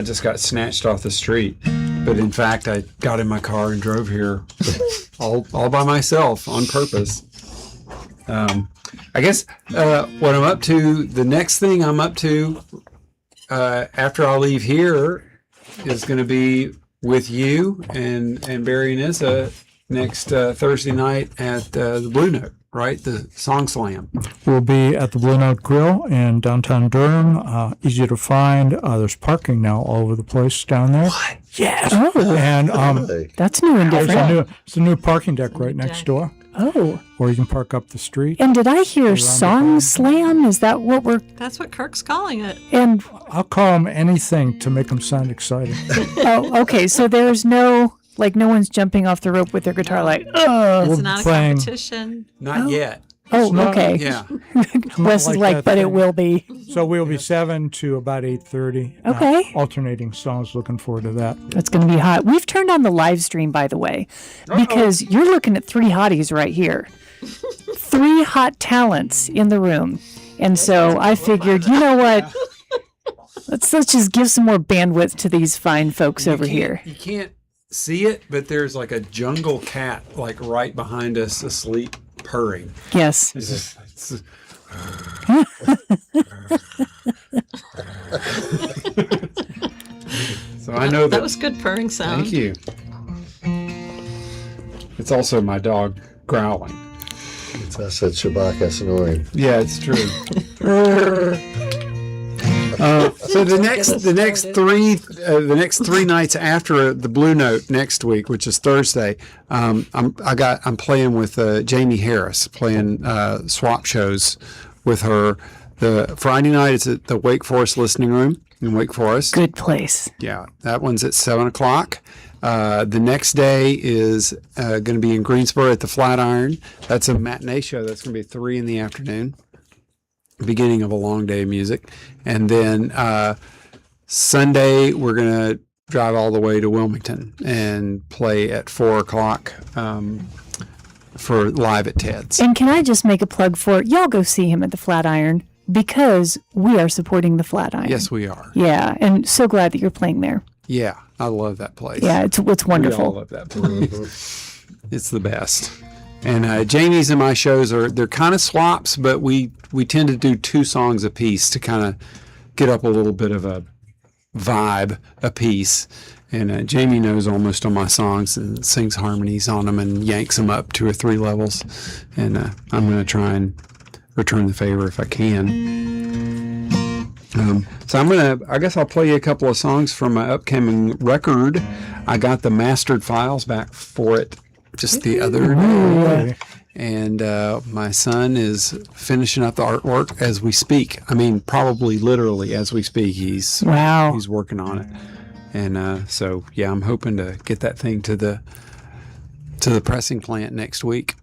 I just got snatched off the street. But in fact, I got in my car and drove here all by myself on purpose. I guess what I'm up to, the next thing I'm up to after I leave here is going to be with you and Barry and Issa next Thursday night at the Blue Note, right? The Song Slam. We'll be at the Blue Note Grill in downtown Durham. Easy to find. There's parking now all over the place down there. What? Yes. Oh, And that's new and different. it's a new parking deck right next door, Oh, or you can park up the street. and did I hear Song Slam? Is that what we're? That's what Kirk's calling it. And I'll call them anything to make them sound exciting. oh, okay. So there's no one's jumping off the rope with their guitar like, oh. It's We're not a playing- competition. Not yet. Oh, not- okay. Yeah. Wes is like like, that but it thing. will be. So we'll be 7 to about 8:30. Okay. Alternating songs. Looking forward to that. It's going to be hot. We've turned on the live stream, by the way, because you're looking at three hotties right here. Three hot talents in the room. And so I figured, you know what? Let's just give some more bandwidth to these fine folks over here. You can't see it, but there's like a jungle cat like right behind us asleep purring. Yes. It's just, it's, so I know That was good purring sound. Thank you. It's also my dog growling. I said Shabak, that's annoying. Yeah, it's true. So the next three nights after the Blue Note next week, which is Thursday, I'm playing with Jamie Harris, playing swap shows with her. The Friday night is at the Wake Forest Listening Room in Wake Forest. Good place. Yeah, that one's at 7:00. The next day is going to be in Greensboro at the Flatiron. That's a matinee show. That's going to be 3 in the afternoon. Beginning of a long day of music. And then Sunday, we're going to drive all the way to Wilmington and play at 4:00 for Live at Ted's. And can I just make a plug for y'all go see him at the Flatiron because we are supporting the Flatiron. Yes, we are. Yeah, and so glad that you're playing there. Yeah, I love that place. Yeah, it's We all wonderful. love that place. It's the best. And Jamie's and my shows they're kind of swaps, but we tend to do 2 songs a piece to kind of get up a little bit of a vibe a piece. And Jamie knows almost all my songs and sings harmonies on them and yanks them up 2 or 3 levels. And I'm going to try and return the favor if I can. So I guess I'll play you a couple of songs from my upcoming record. I got the mastered files back for it just the other day. And my son is finishing up the artwork as we speak. I mean, probably literally as we speak. He's working on it. And so, yeah, I'm hoping to get that thing to the pressing plant next week.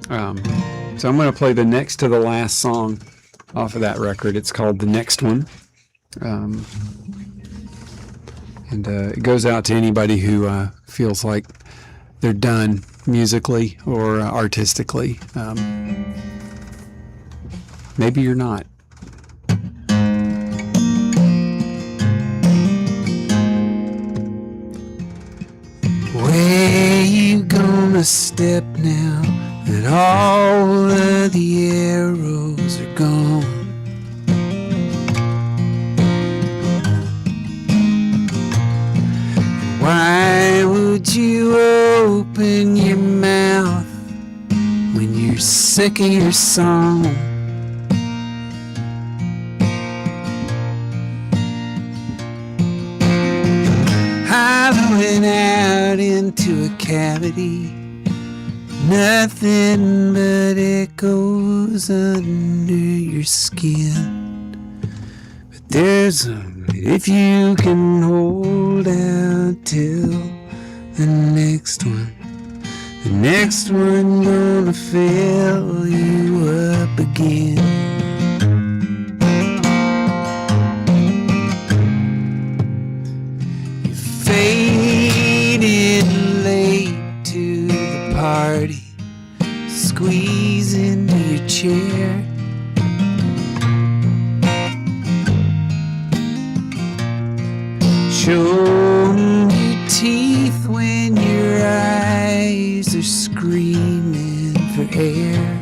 So I'm going to play the next to the last song off of that record. It's called The Next One. And it goes out to anybody who feels like they're done musically or artistically. Maybe you're not. Where you gonna step now that all of the arrows are gone? Why would you open your mouth when you're sick of your song? Hollowing out into a cavity, nothing but echoes under your skin. But there's if you can hold out till the next one gonna fill you up again. You faded late to the party, squeeze into your chair. showing you teeth when your eyes are screaming for air.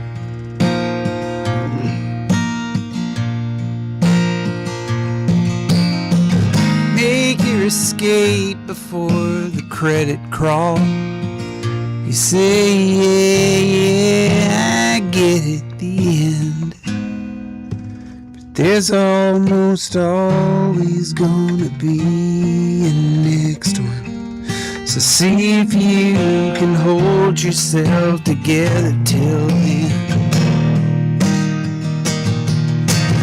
Make your escape before the credit crawl. You say, yeah, I get it, the end. But there's almost always gonna be a next one. So see if you can hold yourself together till then.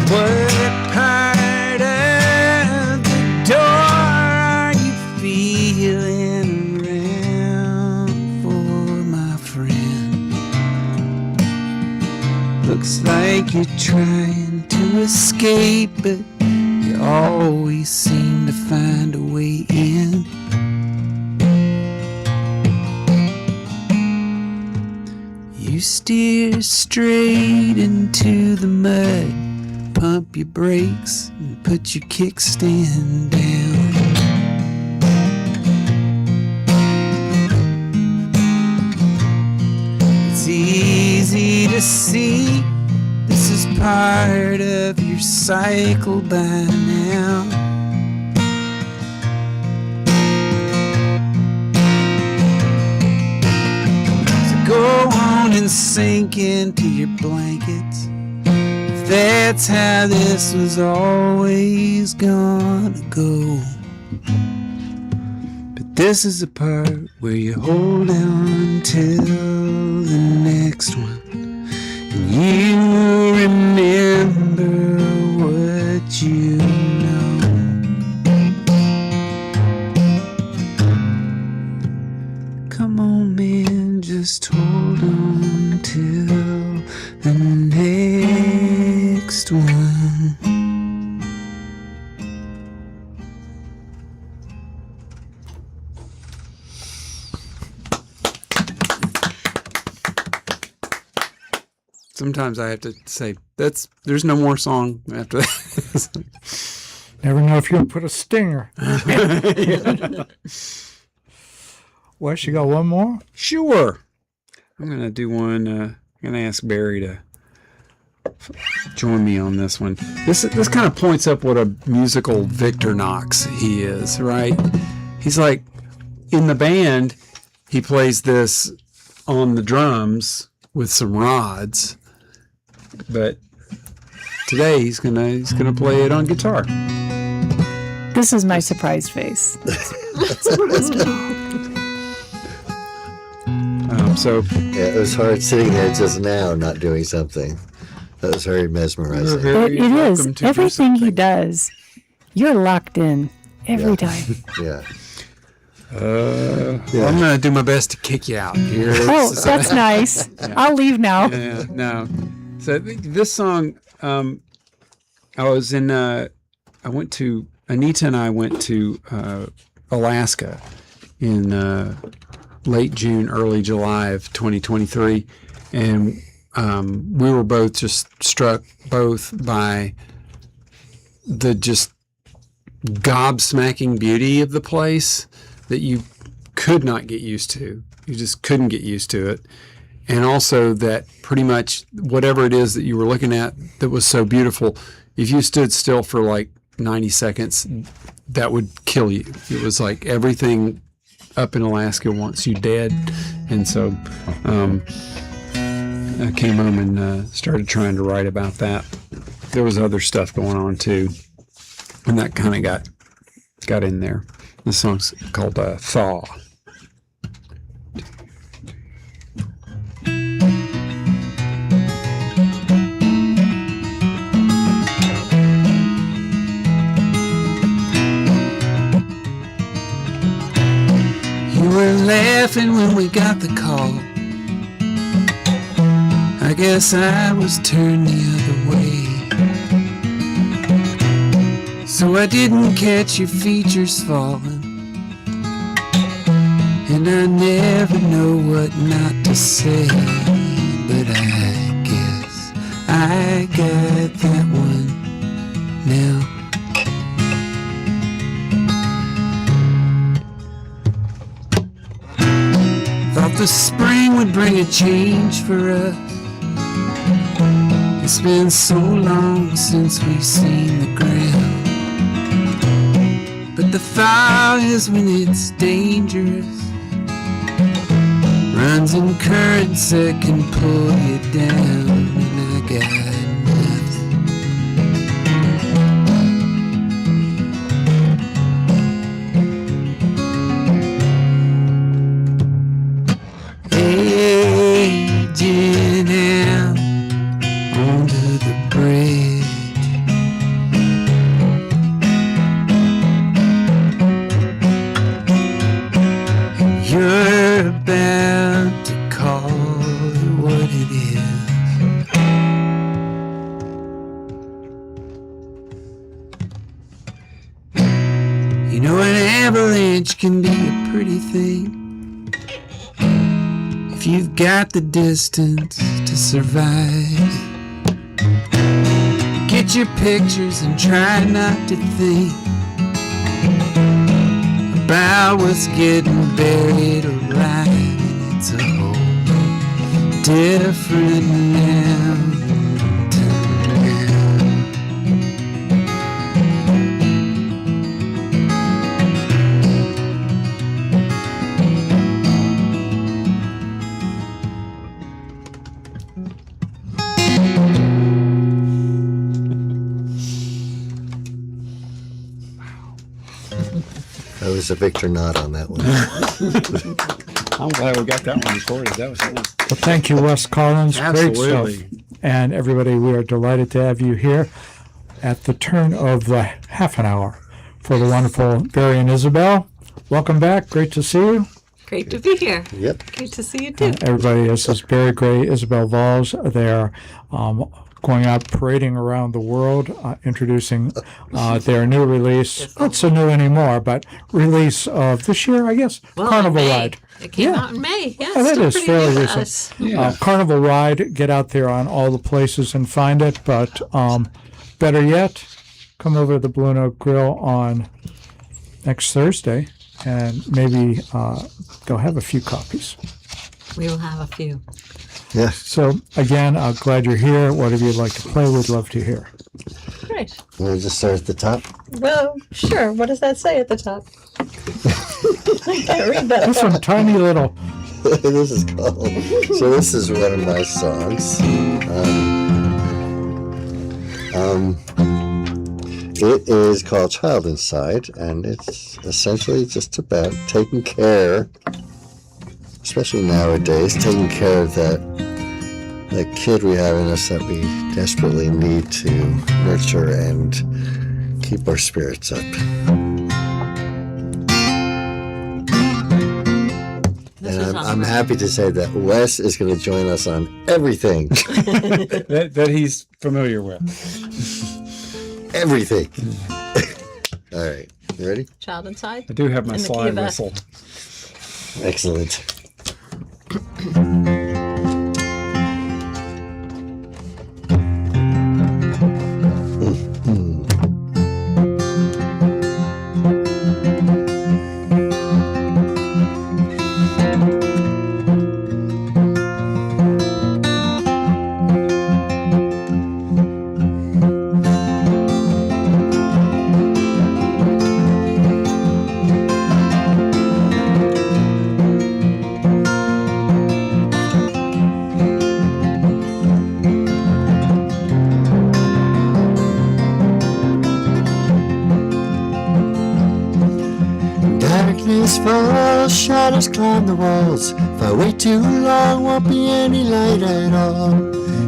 What part of the door are you feeling around for, my friend? Looks like you're trying to escape, but you always seem to find a way in. You steer straight into the mud, pump your brakes and put your kickstand down. It's easy to see this is part of your cycle by now. So go on and sink into your blankets. That's how this was always gonna go. But this is the part where you hold on till the next one, and you remember what you know. Come on, man, just hold on till the next one. Sometimes I have to say there's no more song after that. Never know if you're going to put a stinger. Well, you got one more? Sure. I'm gonna do one. I'm gonna ask Barry to join me on this one. This kind of points up what a musical Victor Knox he is, right? He's like, in the band, he plays this on the drums with some rods, but today he's gonna play it on guitar. This is my surprise face. So Yeah, it was hard sitting there just now not doing something. That was very mesmerizing. It is. Everything he does, you're locked in every time. Yeah. I'm gonna do my best to kick you out here. Oh, that's nice. I'll leave now. Yeah, no. So this song, I went to, Anita and I went to Alaska in late June, early July of 2023. And we were both just struck both by the just gobsmacking beauty of the place that you could not get used to. You just couldn't get used to it. And also that pretty much whatever it is that you were looking at that was so beautiful, if you stood still for like 90 seconds, that would kill you. It was like everything up in Alaska wants you dead. And so I came home and started trying to write about that. There was other stuff going on too, and that kind of got in there. This song's called Thaw. You were laughing when we got the call. I guess I was turned the other way, so I didn't catch your features falling, and I never know what not to say, but I guess I got that one now. the spring would bring a change for us. It's been so long since we've seen the ground. But the fire is when it's dangerous, runs in currents that can pull you down, and I got nothing. Aging out onto the bridge. You're about to call it what it is. You know, an avalanche can be a pretty thing if you've got the distance to survive. Get your pictures and try not to think about what's getting buried alive. And it's a whole different mountain now. That was a Victor nod on that one. I'm glad we got that one recorded. That was fun. Well, thank you, Wes Collins. Great stuff. Absolutely. And everybody, we are delighted to have you here at the turn of the half an hour for the wonderful Barry and Isabel. Welcome back. Great to see you. Great to be here. Yep. Great to see you too. Everybody, this is Barry Gray, Isabel Valls. They're going out parading around the world, introducing their new release. Not so new anymore, but release of this year, I guess. Well, Carnival in May. Ride. It came Yeah. out in May. Yeah, Oh, that still is pretty fairly new to recent. us. Carnival Ride, get out there on all the places and find it. But better yet, come over to the Blue Note Grill on next Thursday, and maybe they'll have a few copies. We will have a few. Yeah. So again, I'm glad you're here. Whatever you'd like to play, we'd love to hear. Great. We'll just start at the top. Well, sure. What does that say at the top? I can't read that. That's some tiny little. This is called. So this is one of my songs. It is called Child Inside, and it's essentially just about taking care, especially nowadays, taking care of that kid we have in us that we desperately need to nurture and keep our spirits up. And I'm happy to say that Wes is going to join us on everything. that he's familiar with. Everything. All right. You ready? Child Inside. I do have my In the key slide of F. whistle. Excellent. Darkness falls, shadows climb the walls. If I wait too long, won't be any light at all.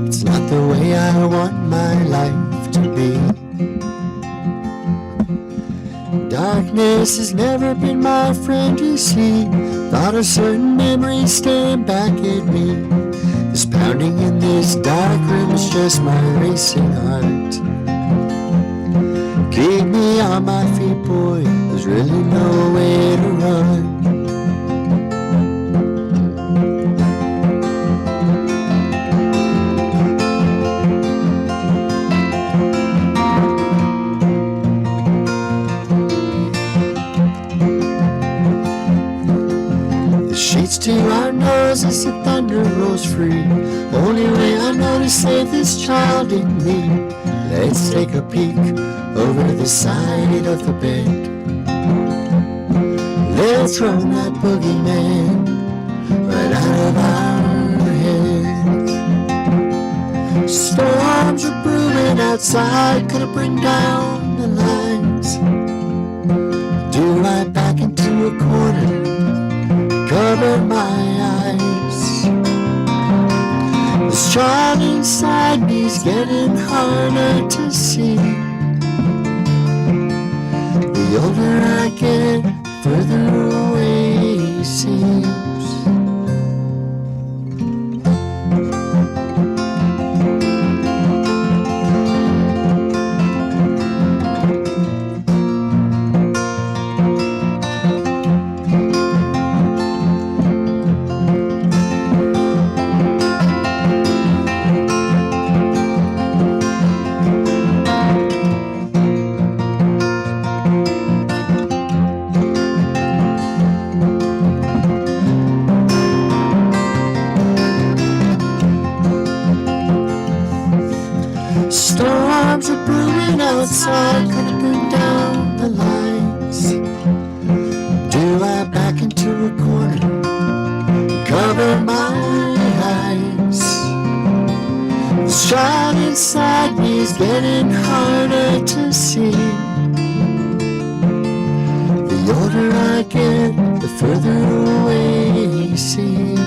It's not the way I want my life to be. Darkness has never been my friend, you see. Thought of certain memories staring back at me. This pounding in this dark room is just my racing heart. Keep me on my feet, boy, there's really no way to run. The sheets to our nose falls as the thunder rolls free. Only way I know to save this child in me. Let's take a peek over the side of the bed. Let's run that boogeyman right out of our heads. Storms are brewing outside, gonna bring down the lights. Do I back into a corner, cover my eyes? This child inside me's getting harder to see. The older I get, further away he seems. Storms are brewing outside, gonna bring down the lights. Do I back into a corner, cover my eyes? This child inside me is getting harder to see. The older I get, the further away he seems.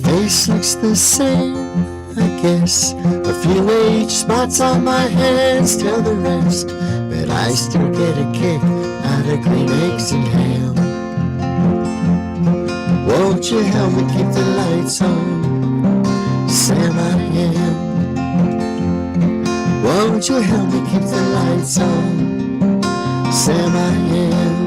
Face looks the same, I guess. A few age spots on my hands tell the rest, but I still get a kick out of green eggs and ham. Won't you help me keep the lights on, Sam, I am. Won't you help me keep the lights on, Sam, I am.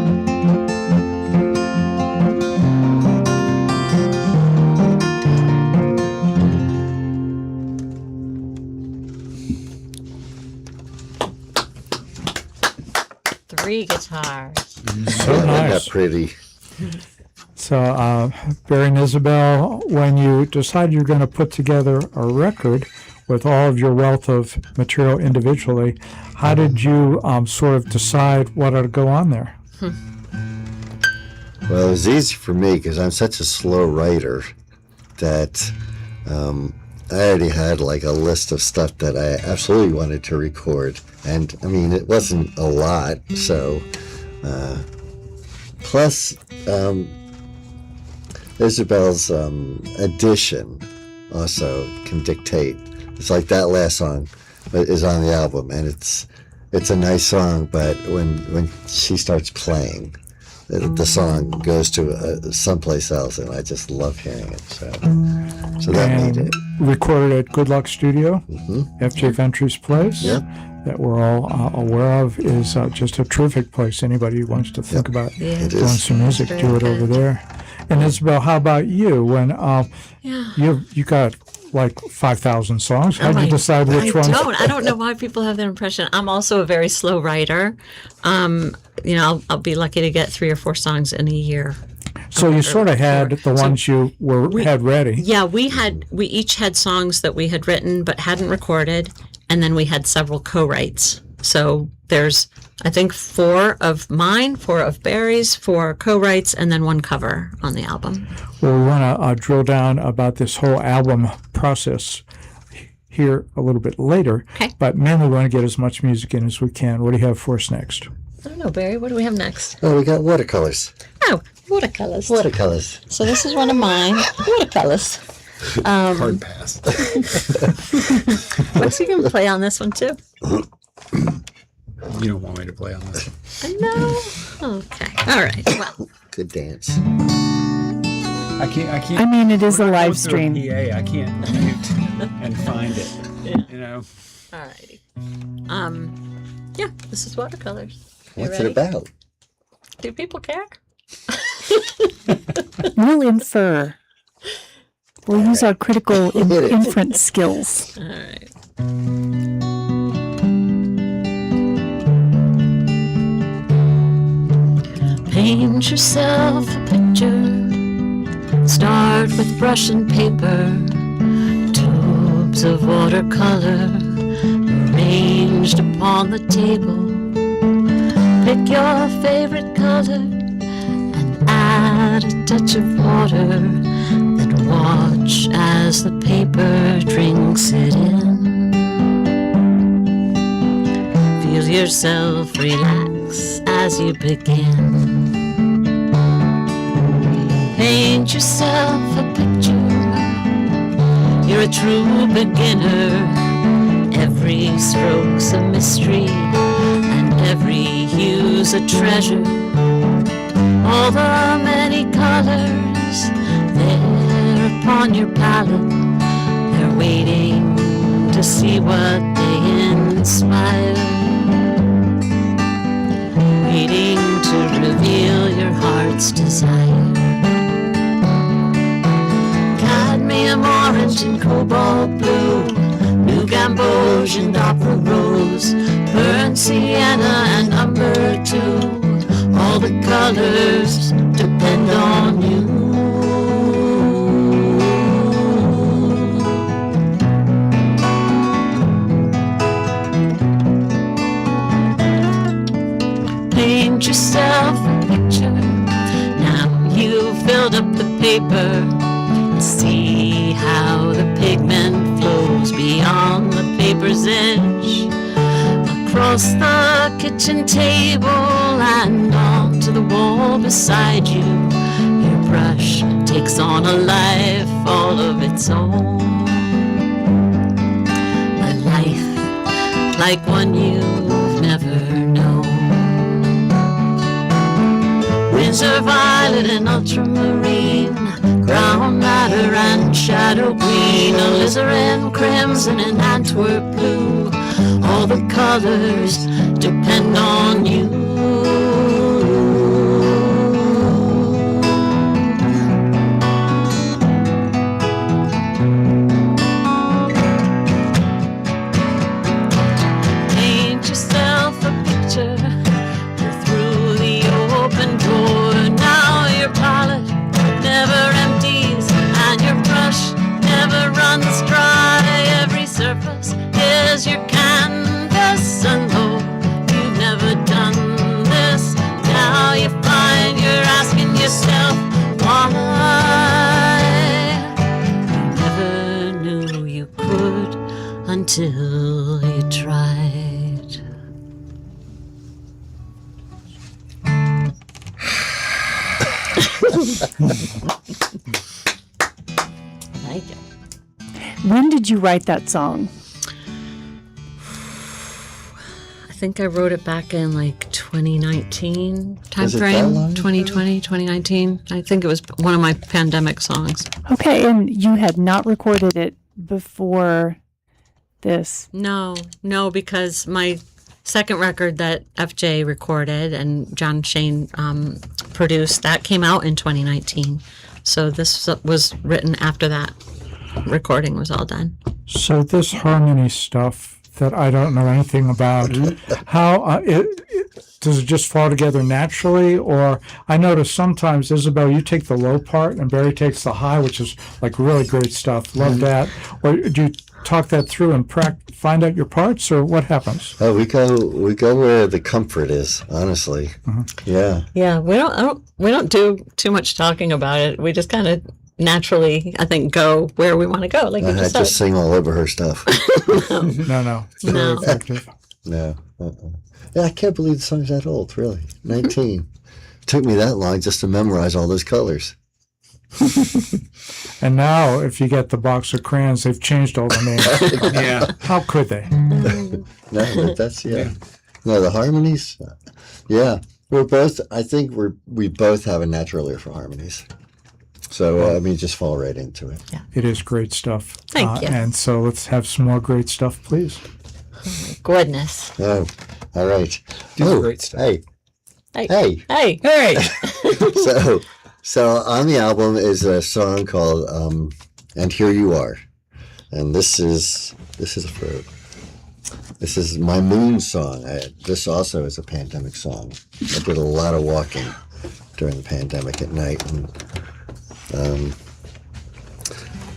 Three guitars. So nice. That pretty. So, Barry and Isabel, when you decided you're going to put together a record with all of your wealth of material individually, how did you sort of decide what ought to go on there? Well, it was easy for me because I'm such a slow writer that I already had like a list of stuff that I absolutely wanted to record. And I mean, it wasn't a lot, so plus Isabel's addition also can dictate. It's like that last song is on the album, and it's a nice song, but when she starts playing, the song goes to someplace else, and I just love hearing it. So that made it. Recorded at Good Luck Studio, F.J. Venture's place. Yep. That we're all aware of is just a terrific place. Anybody who wants to think about It doing is. some music, Very do it good. over there. And Isabel, how about you? When you got like 5,000 songs, how'd you decide which ones? I don't know why people have that impression. I'm also a very slow writer. I'll be lucky to get 3 or 4 songs in a year. So you sort of had the ones you had ready. Yeah, we each had songs that we had written but hadn't recorded, and then we had several co-writes. So there's, I think, 4 of mine, 4 of Barry's, 4 co-writes, and then 1 cover on the album. Well, we want to drill down about this whole album process here a little bit later. Okay. But mainly we want to get as much music in as we can. What do you have for us next? I don't know, Barry, what do we have next? Oh, we got watercolors. Oh, watercolors. Watercolors. So this is one of mine, watercolors. Hard pass. What's he going to play on this one, too? You don't want me to play on this. No. Okay. All right. Well, Good dance. I can't. I mean, it is a when I go live through a stream. PA, I can't mute and find it. You know. all righty. Yeah, this is watercolors. You What's ready? it about? Do people care? We'll infer. We'll use our critical Hit it. inference skills. All right. Paint yourself a picture. Start with brush and paper. Tubes of watercolor arranged upon the table. Pick your favorite color and add a touch of water. Then watch as the paper drinks it in. Feel yourself relax as you begin. Paint yourself a picture. You're a true beginner. Every stroke's a mystery, and every hue's a treasure. All the many colors there upon your palette, they're waiting to see what they inspire. Waiting to reveal your heart's desire. Cadmium orange and cobalt blue, new gamboge and opera rose, burnt sienna and umber too. All the colors depend on you. Paint yourself a picture. Now you've filled up the paper. See how the pigment flows beyond the paper's edge, across the kitchen table and onto the wall beside you. Your brush takes on a life all of its own, a life like one you've never known. Windsor violet and ultramarine, brown matter and shadow green, alizarin crimson and Antwerp blue. All the colors depend on you. Paint yourself a picture. You're through the open door. Now your palette never empties and your brush never runs dry. Every surface is your canvas, and though you've never done this, now you find you're asking yourself why. You never knew you could until you tried. Thank you. When did you write that song? I think I wrote it back in like 2019 time Was it that frame. long ago? 2020, 2019. I think it was one of my pandemic songs. Okay, and you had not recorded it before this. No, because my second record that FJ recorded and John Shane produced, that came out in 2019. So this was written after that recording was all done. So this harmony stuff that I don't know anything about, how does it just fall together naturally? Or I notice sometimes, Isabel, you take the low part and Barry takes the high, which is like really great stuff. Love that. Or do you talk that through and find out your parts, or what happens? Oh, we go where the comfort is, honestly. Yeah. Yeah, we don't do too much talking about it. We just kind of naturally, I think, go where we want to go. Like you I just just said. sing all over her stuff. No, it's very No. effective. No. Yeah, I can't believe the song's that old, really. 19. Took me that long just to memorize all those colors. And now, if you get the box of crayons, they've changed all the names. Yeah. How could they? No, but that's, yeah. No, the harmonies, yeah. I think we both have a natural ear for harmonies. So, just fall right into it. It is great stuff. Thank you. And so let's have some more great stuff, please. Goodness. Oh, all right. These are great stuff. Hey. Hey. Hey. Hey! So on the album is a song called "And Here You Are," and this is my moon song. This also is a pandemic song. I did a lot of walking during the pandemic at night. And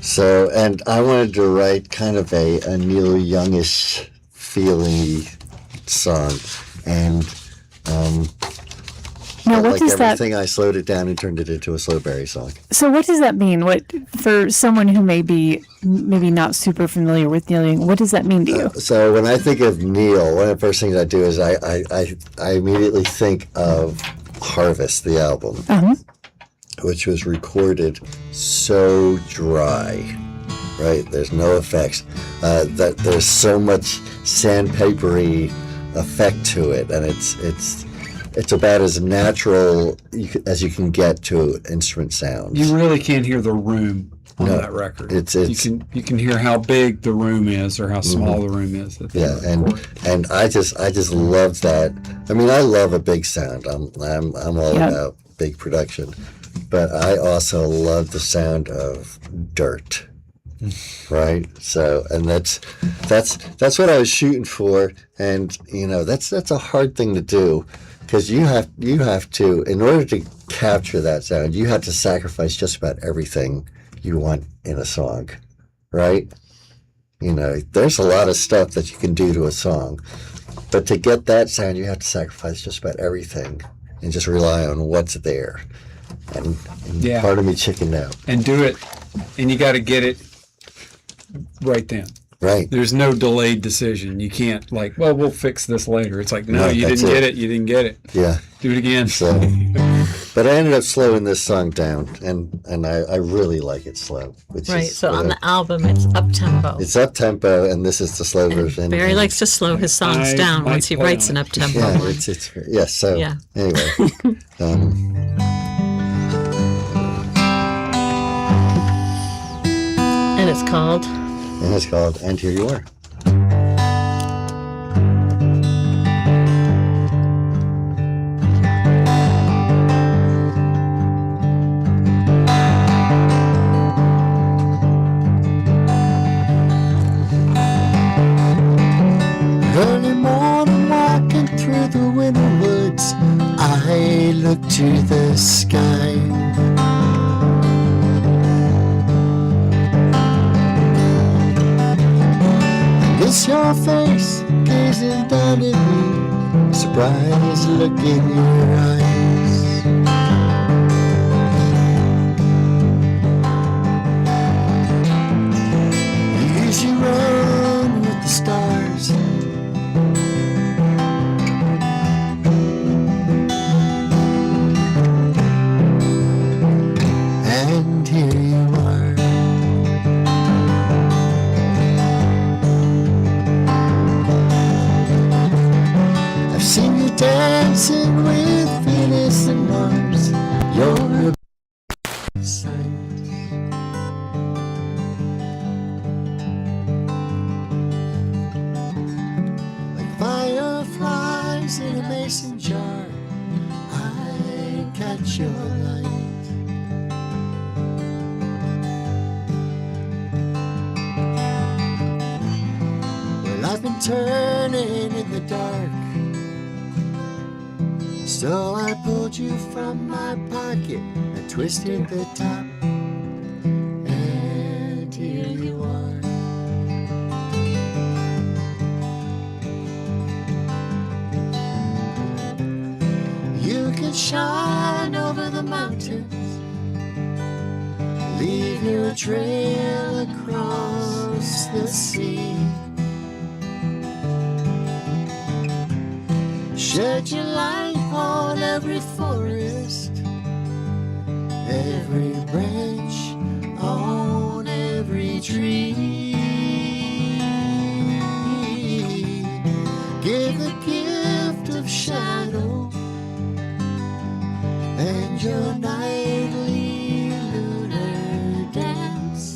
so, and I wanted to write kind of a Neil Youngish feeling song, and Now, what like does that? everything, I slowed it down and turned it into a Slowberry song. So, what does that mean? What for someone who may be maybe not super familiar with Neil Young? What does that mean to you? So when I think of Neil, one of the first things I do is I immediately think of Harvest, the album, which was recorded so dry, right? There's no effects. That there's so much sandpapery effect to it, and it's about as natural as you can get to instrument sounds. You really can't hear the room on No, that record. it's you can hear how big the room is or how small the room is. That they record. and I just love that. I mean, I love a big sound. I'm all about big production, but I also love the sound of dirt. Right. So, and that's what I was shooting for, and that's a hard thing to do, because you have to, in order to capture that sound, you have to sacrifice just about everything you want in a song, right? There's a lot of stuff that you can do to a song, but to get that sound, you have to sacrifice just about everything and just rely on what's there. And part of me chickened out. And do it, and you got to get it right then. Right. There's no delayed decision. You can't we'll fix this later. It's like, no, Right, you that's didn't it. get it. You didn't get it. Yeah. Do it again. So, but I ended up slowing this song down, and I really like it slow. Right. So on the album, it's up tempo. It's up tempo, and this is the slow version. Barry likes to slow his songs I down might once he play writes on an it. up tempo Yeah, one. it's yes. So Yeah. anyway, And it's called. and it's called "And Here You Are." Early morning, walking through the winter woods, I look to the sky. It's your face gazing down at me, surprised look in your eyes. You usually run with the stars. And here you are. I've seen you dancing with Venus and Mars. You're a sight. Like fireflies in a mason jar, I catch your light. Well, I've been turning in the dark, so I pulled you from my pocket and twisted the top, and here you are. You can shine over the mountains, leave your trail across the sea. Shed your light on every forest, every branch, on every tree. Give the gift of shadow and your nightly lunar dance,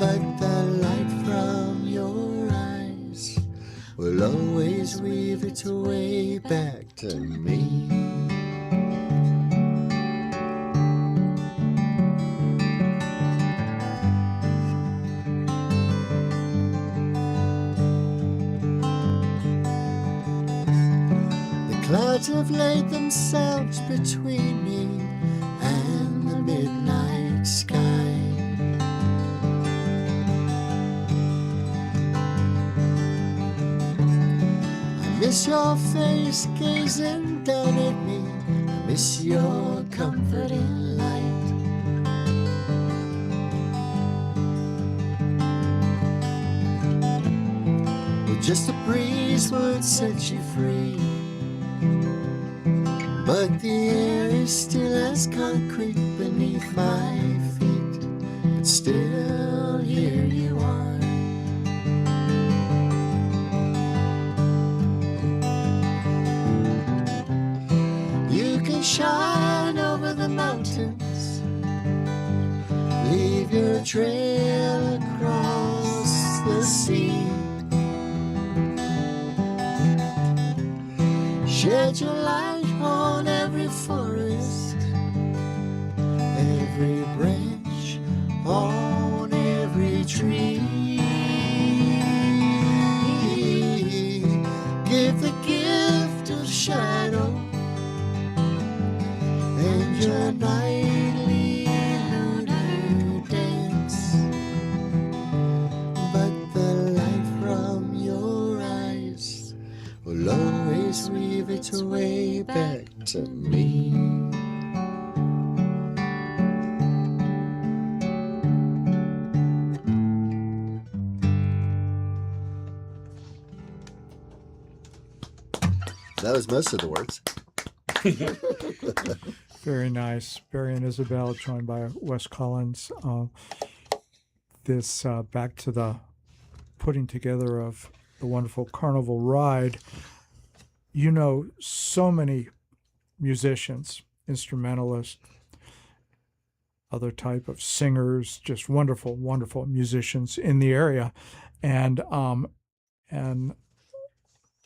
but the light from your eyes will always weave its way back to me. The Clouds have laid themselves between me and the midnight sky. I miss your face gazing down at me. I miss your comforting light. Well, just a breeze would set you free, but the air is still as concrete beneath my feet. But still, here you are. You can shine over the mountains, leave your trail across the sea. Shed your light on every forest, every branch, on every tree. Give the gift of shadow and your nightly lunar dance, but the light from your eyes will always weave its way back to me. That was most of the words. Very nice. Barry and Isabel, joined by Wes Collins. This back to the putting together of the wonderful Carnival Ride. You know, so many musicians, instrumentalists, other type of singers, just wonderful, wonderful musicians in the area, and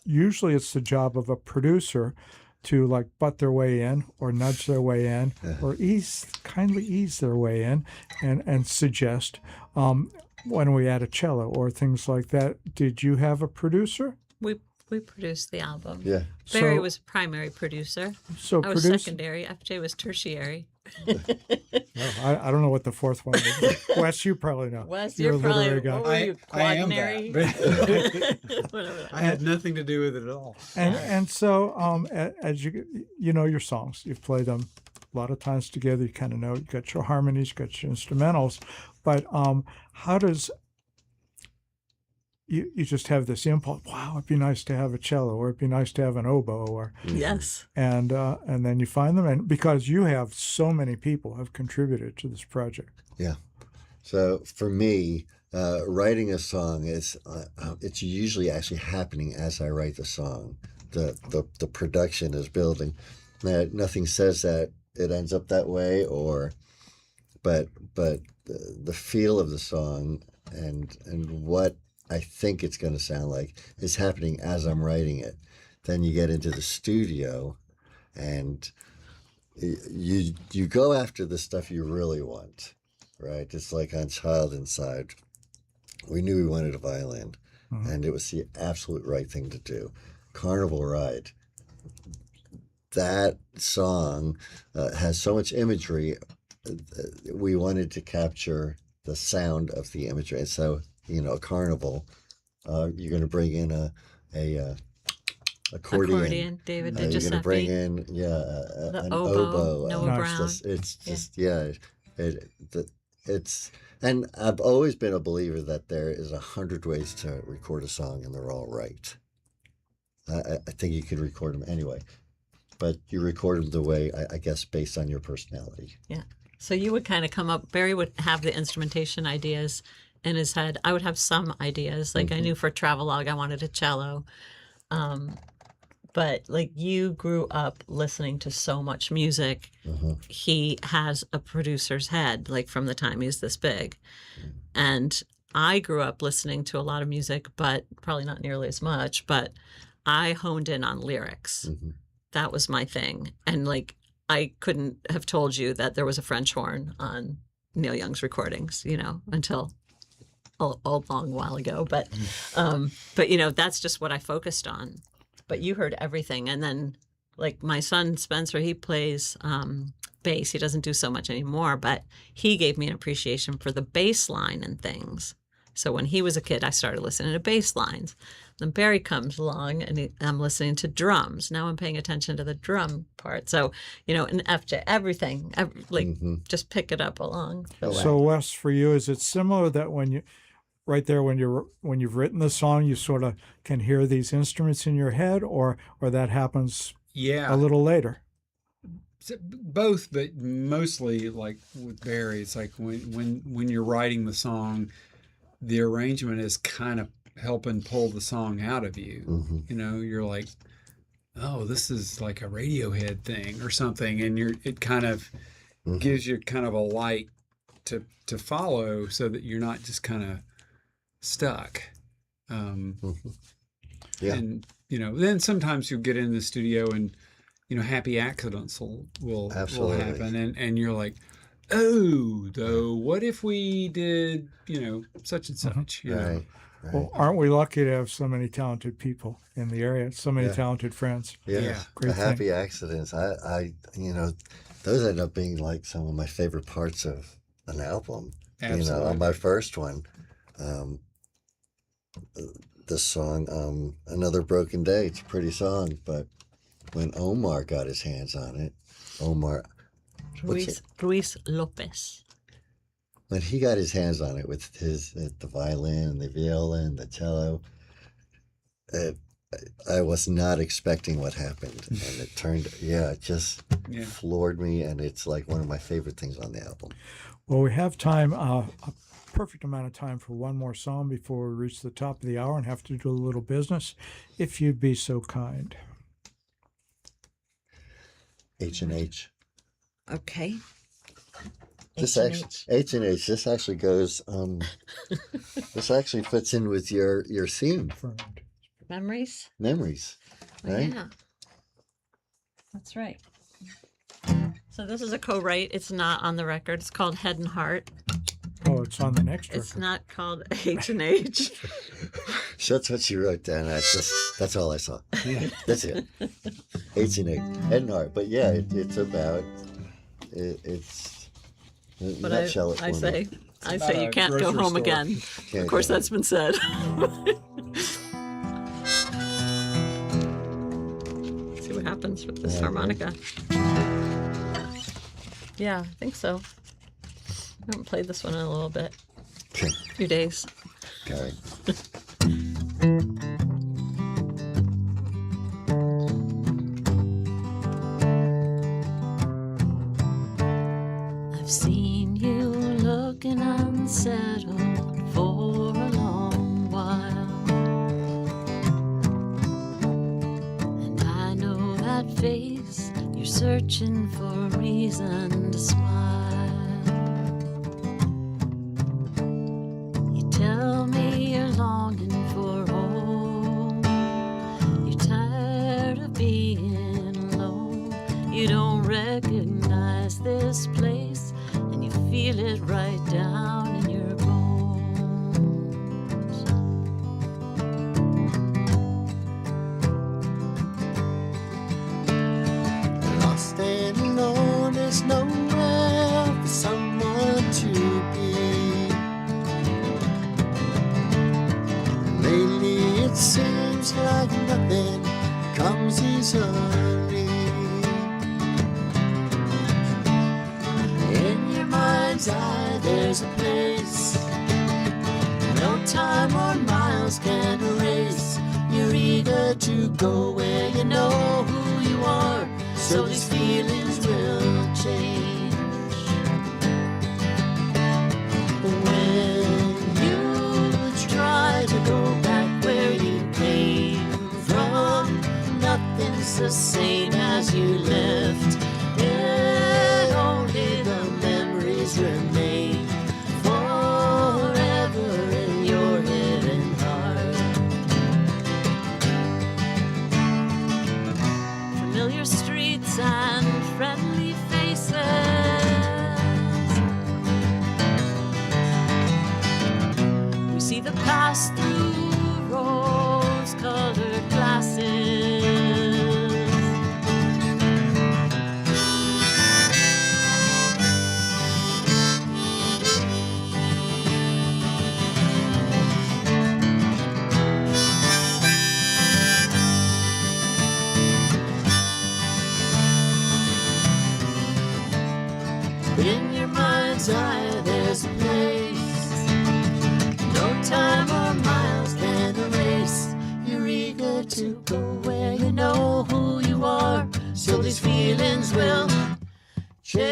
usually it's the job of a producer to like butt their way in or nudge their way in or kindly ease their way in and suggest when we add a cello or things like that. Did you have a producer? We produced the album. Yeah. Barry So- was primary producer. So I was produce. secondary. FJ was tertiary. I don't know what the fourth one is. Wes, you probably know. Wes, You're you're a probably literary guy. what were you, I am quaternary? that. Whatever. I had nothing to do with it at all. And so as you know your songs, you've played them a lot of times together. You kind of know you got your harmonies, you got your instrumentals, but how does you just have this impulse? Wow, it'd be nice to have a cello, or it'd be nice to have an oboe, or Yes. and then you find them, and because you have so many people have contributed to this project. Yeah. So for me, writing a song is it's usually actually happening as I write the song. The production is building. Nothing says that it ends up that way, but the feel of the song and what I think it's going to sound like is happening as I'm writing it. Then you get into the studio, and you go after the stuff you really want, right? It's like on Child Inside. We knew we wanted a violin, and it was the absolute right thing to do. Carnival Ride. That song has so much imagery. We wanted to capture the sound of the imagery, and so a carnival. You're going to bring in a accordion. David You're going to bring in an oboe. Noah Brown. It's and I've always been a believer that there is 100 ways to record a song and they're all right. I think you can record them anyway, but you record them the way I guess based on your personality. Yeah. So you would kind of come up. Barry would have the instrumentation ideas in his head. I would have some ideas. Like I knew for Travelogue I wanted a cello. But like you grew up listening to so much music. He has a producer's head, like from the time he's this big. And I grew up listening to a lot of music, but probably not nearly as much. But I honed in on lyrics. That was my thing. And like I couldn't have told you that there was a French horn on Neil Young's recordings, until a long while ago. But that's just what I focused on. But you heard everything, and then like my son Spencer, he plays bass. He doesn't do so much anymore, but he gave me an appreciation for the bass line and things. So when he was a kid, I started listening to bass lines. Then Barry comes along, and I'm listening to drums. Now I'm paying attention to the drum part. So, and FJ, everything, just pick it up along. So Wes, for you, is it similar that when you've written the song, you sort of can hear these instruments in your head, or that happens Yeah. a little later? Both, but mostly like with Barry, it's like when you're writing the song, the arrangement is kind of helping pull the song out of you. Mm-hmm. You're like, oh, this is like a Radiohead thing or something, and it kind of gives you kind of a light to follow, so that you're not just kind of stuck. Yeah. And then sometimes you'll get in the studio and happy accidents will Absolutely. happen, and you're like, oh, though, what if we did such and such? Right. Well, aren't we lucky to have so many talented people in the area? So many talented friends. Yeah. Great The thing. happy accidents. I those end up being like some of my favorite parts of an album. Absolutely. On my first one, the song Another Broken Day, it's a pretty song, but when Omar got his hands on it, Ruiz Lopez. when he got his hands on it with the violin, the viola, and the cello, I was not expecting what happened, and it just floored me, and it's like one of my favorite things on the album. Well, we have time, a perfect amount of time for one more song before we reach the top of the hour and have to do a little business, if you'd be so kind. H&H. Okay. H&H. This actually goes. This actually fits in with your theme, Confirmed. Memories? memories, right? Yeah. That's right. So this is a co-write. It's not on the record. It's called Head and Heart. Oh, it's on the next It's record. not called H&H. So that's what she wrote down. That's all I saw. That's it. H&H, Head and Heart. But yeah, it's about it's. But nutshell it I for say me. about you a can't go grocery home store. again. Can't Of course, go. that's been said. See what happens with this Yeah, harmonica. Yeah, I think so. I haven't played this one in a little bit. Okay. A few days. Okay. I've seen you looking unsettled for a long while, and I know that face. You're searching for a reason to smile. You tell me you're longing for home. You're tired of being alone. You don't recognize this place, and you feel it right down in your bones. Lost and alone, there's nowhere for someone to be. Lately, it seems like nothing comes easily. In your mind's eye, there's a place no time or miles can erase. You're eager to go where you know who you are, so these feelings will change. When you try to go back where you came from, nothing's the same as you left. Yeah, only the memories remain forever in your head and heart. Familiar streets and friendly faces. We see the past through rose-colored glasses. nowhere to go where you know who you are, so these feelings will change.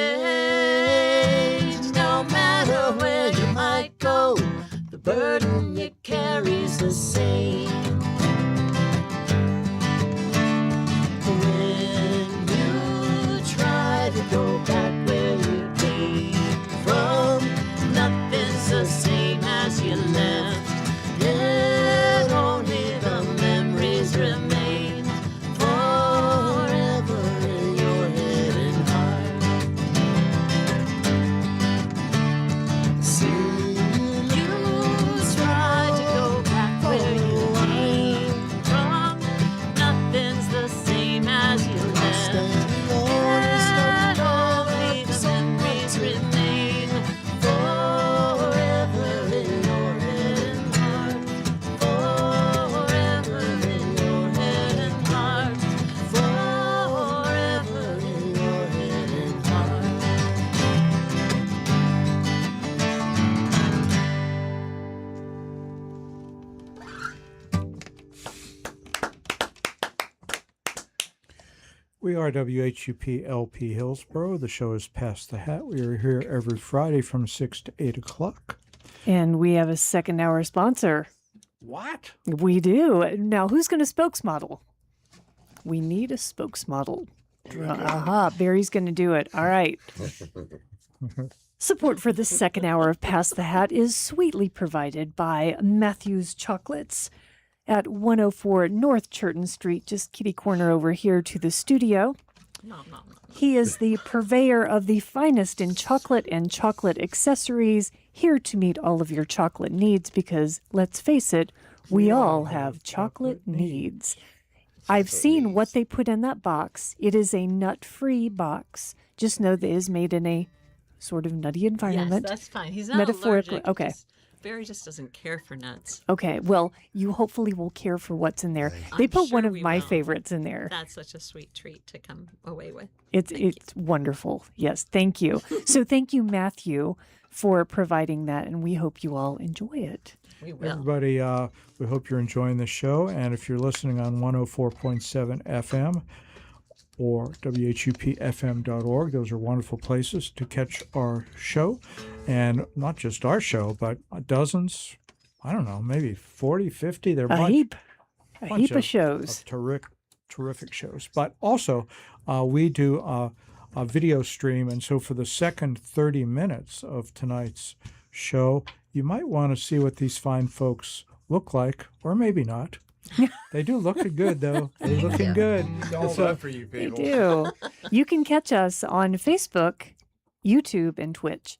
No matter where you might go, the burden you carry's the same. When you try to go back where you came from, nothing's the same as you left. Yet only the memories remain forever in your head and heart. See, you try to go back where you came from. Nothing's the same as you left. Yet only the memories remain forever in your head and heart. Forever in your head and heart. Forever in your head and heart. We are WHUP LP Hillsborough. The show is Past the Hat. We are here every Friday from 6 to 8 o'clock. And we have a second hour sponsor. What? We do. Now, who's going to spokesmodel? We need a spokesmodel. Aha, Barry's going to do it. All right. Support for the second hour of Pass the Hat is sweetly provided by Matthew's Chocolates at 104 North Churton Street, just kitty corner over here to the studio. He is the purveyor of the finest in chocolate and chocolate accessories, here to meet all of your chocolate needs because, let's face it, we all have chocolate needs. I've seen what they put in that box. It is a nut-free box. Just know that it is made in a sort of nutty environment. Yes, that's fine. He's not Metaphorically, allergic. okay. Barry just doesn't care for nuts. Okay, well, you hopefully will care for what's in there. They I'm put one sure of we my will. favorites in there. That's such a sweet treat to come away with. It's wonderful. Yes, thank you. So thank you, Matthew, for providing that, and we hope you all enjoy it. We will. Everybody, we hope you're enjoying the show. And if you're listening on 104.7 FM or WHUPFM.org, those are wonderful places to catch our show. And not just our show, but dozens, I don't know, maybe 40, 50. They're A heap of shows. Terrific shows. But also, we do a video stream. And so for the second 30 minutes of tonight's show, you might want to see what these fine folks look like, or maybe not. They do look good, though. They're looking good. All love for you They people. do. You can catch us on Facebook, YouTube, and Twitch.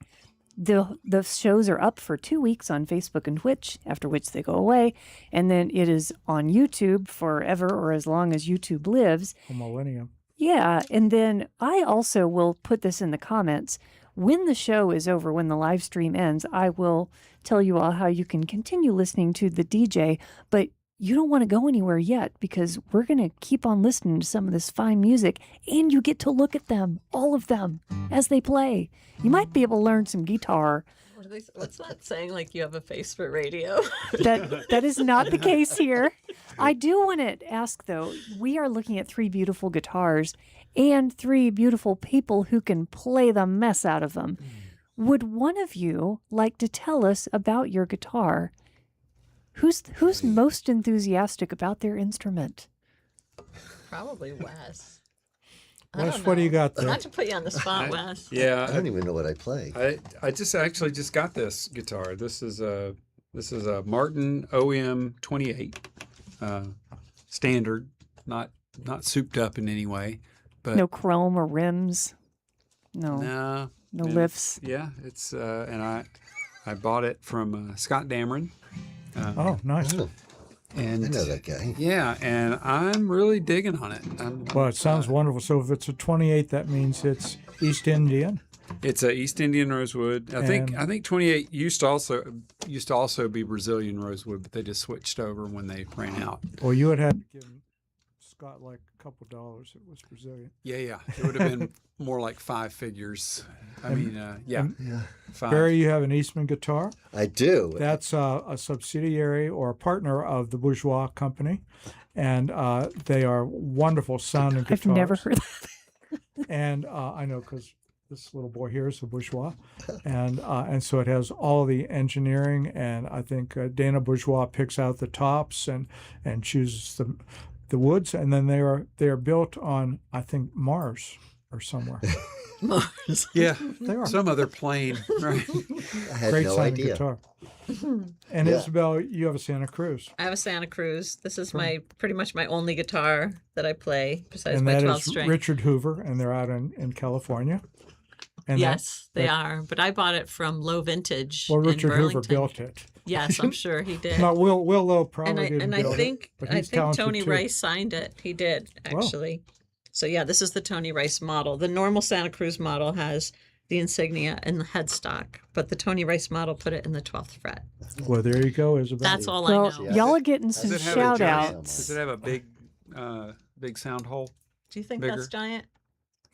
The shows are up for 2 weeks on Facebook and Twitch, after which they go away. And then it is on YouTube forever, or as long as YouTube lives. A millennium. Yeah, and then I also will put this in the comments. When the show is over, when the live stream ends, I will tell you all how you can continue listening to the DJ, but you don't want to go anywhere yet because we're going to keep on listening to some of this fine music, and you get to look at them, all of them, as they play. You might be able to learn some guitar. What's that saying? Like you have a face for radio? That is not the case here. I do want to ask, though, we are looking at 3 beautiful guitars and 3 beautiful people who can play the mess out of them. Would one of you like to tell us about your guitar? Who's most enthusiastic about their instrument? Probably Wes. Wes, what do you got there? Not to put you on the spot, Wes. I Yeah, don't even know what I play. I just actually just got this guitar. This is a Martin OM 28 standard, not souped up in any way, but No chrome or rims? No no lifts? Yeah, it's and I bought it from Scott Dameron. Oh, nice. Oh, And I know that guy. yeah, and I'm really digging on it. Well, it sounds wonderful. So if it's a 28, that means it's East Indian. It's a East Indian rosewood. I think 28 used to also be Brazilian rosewood, but they just switched over when they ran out. Well, you had to give got like a couple dollars. It was Brazilian. Yeah. It would have been more like five figures. I mean, yeah. Five. Barry, you have an Eastman guitar. I do. That's a subsidiary or a partner of the Bourgeois Company, and they are wonderful sounding guitars. I've never heard that. And I know because this little boy here is a Bourgeois, and so it has all the engineering. And I think Dana Bourgeois picks out the tops and chooses the woods, and then they are built on, I think, Mars or somewhere. Mars. Yeah. They are. Some other plane, right? I had Great no sounding idea. guitar. And Yeah. Isabel, you have a Santa Cruz. I have a Santa Cruz. This is my pretty much my only guitar that I play besides And my that 12 is string. Richard Hoover, and they're out in California. And Yes, they are. But I bought it from Low Vintage. Well, in Richard Hoover Burlington. built it. Yes, I'm sure he did. No, Will Lowe probably and didn't I build think it, but I he's think talented Tony too. Rice signed it. He did Wow. actually. So yeah, this is the Tony Rice model. The normal Santa Cruz model has the insignia and the headstock, but the Tony Rice model put it in the 12th fret. Well, there you go, Isabel. That's all Well, I know. Yeah. y'all are getting some Does it have a shout giant- outs. Does it have a big sound hole? Do you think Bigger. that's giant?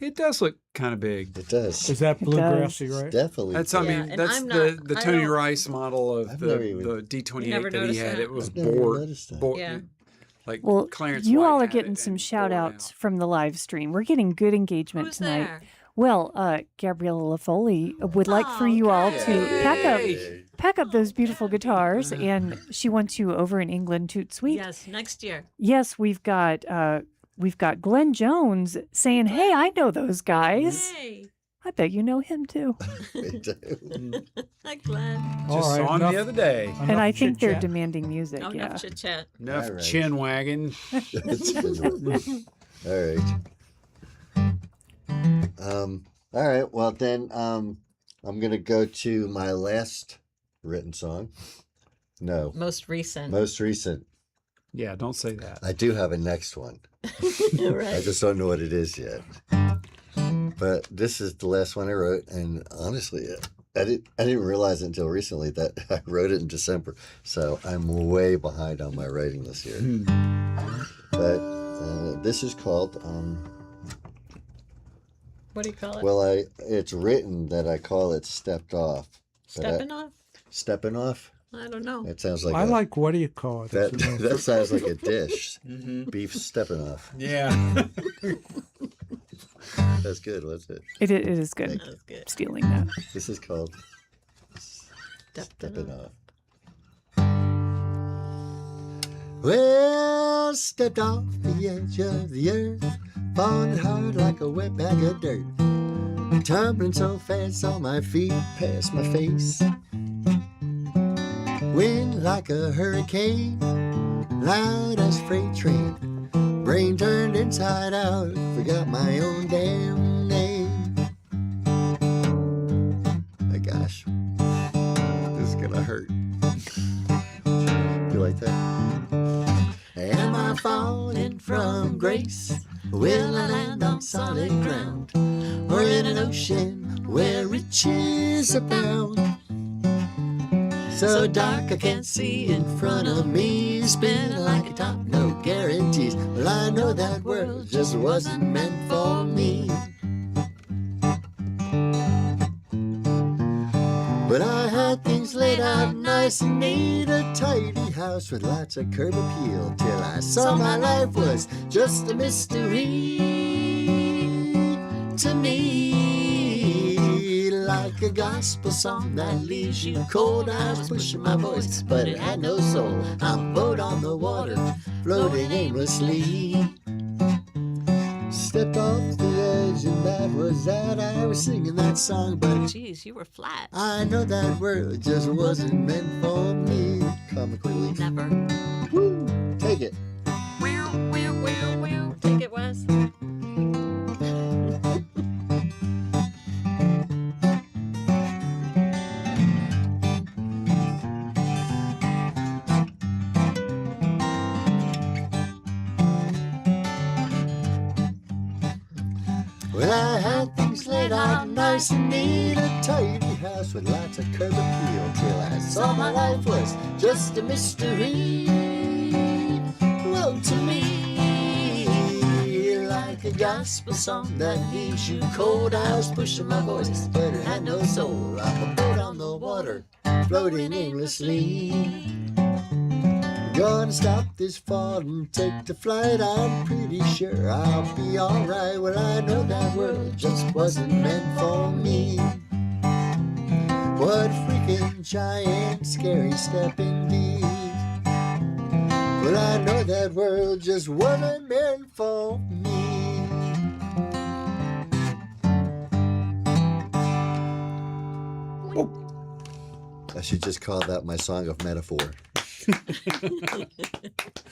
It does look kind of big. It does. Is that bluegrassy, right? Definitely. That's, big. I Yeah, mean, and that's I'm the not- the I Tony don't- Rice model of I've the never even- the You D28 never that he noticed had. that? It was I've never bored. noticed that. Yeah. Like Well, Clarence you White all are had getting it some and shout bored outs out. from the live stream. We're getting good engagement Who's tonight. there? Well, Gabriella LaFoley would like for Oh, you all to Yay. pack up those beautiful guitars, and she wants you over in England toot sweet. Yes, next year. Yes, we've got Glenn Jones saying, "Hey, I know those guys. Hey, I bet you know him too." They do. hi Glenn. All Just right, saw him enough- the other day. enough And I think they're chit-chat. demanding music. Oh, Yeah. enough chit chat. Enough All right. chin wagging. All right. All right. Well, then I'm gonna go to my last written song. No, Most recent. most recent. Yeah, don't say that. I do have a next one. I right. just don't know what it is yet. But this is the last one I wrote, and honestly, I didn't realize until recently that I wrote it in December. So I'm way behind on my writing this year. But this is called. What do you call it? Well, it's written that I call it "Stepped Off." But Stepping off? Stepping off. I don't know. It sounds like I like, what do you call it? that. It's a name That for- sounds like a dish. Beef stepping off. Yeah. That's good. What's it? It is good. That's good. Stealing that. This is called Stepping "Stepping Off." Well, stepped off the edge of the earth, falling hard like a wet bag of dirt, tumbling so fast on my feet past my face. Wind like a hurricane, loud as freight train. Brain turned inside out, forgot my own damn name. My gosh, this is gonna hurt. You like that? Am I falling from grace? Will I land on solid ground? Or in an ocean where riches abound? So dark I can't see in front of me, spinning like a top, no guarantees. Well, I know that world just wasn't meant for me. But I had things laid out nice and neat, a tidy house with lots of curb appeal, till I saw my life was just a mystery to me. Like a gospel song that leaves you cold. I was pushing my voice, but it had no soul. I'm a boat on the water, floating aimlessly. Stepped off the edge, and that was that. I was singing that song, but Jeez, you were flat. I know that world just wasn't meant for me. Comic relief. Never. Woo! Take it. Take it, Wes. Well, I had things laid out nice and neat, a tidy house with lots of curb appeal, till I saw my life was just a mystery. Well, to me, gospel song that leaves you cold. I was pushing my voice, but it had no soul. I'm a boat on the water, floating aimlessly. Gonna stop this fall and take the flight. I'm pretty sure I'll be alright. Well, I know that world just wasn't meant for me. What a freaking giant, scary step indeed. Well, I know that world just wasn't meant for me. I should just call that my song of metaphor.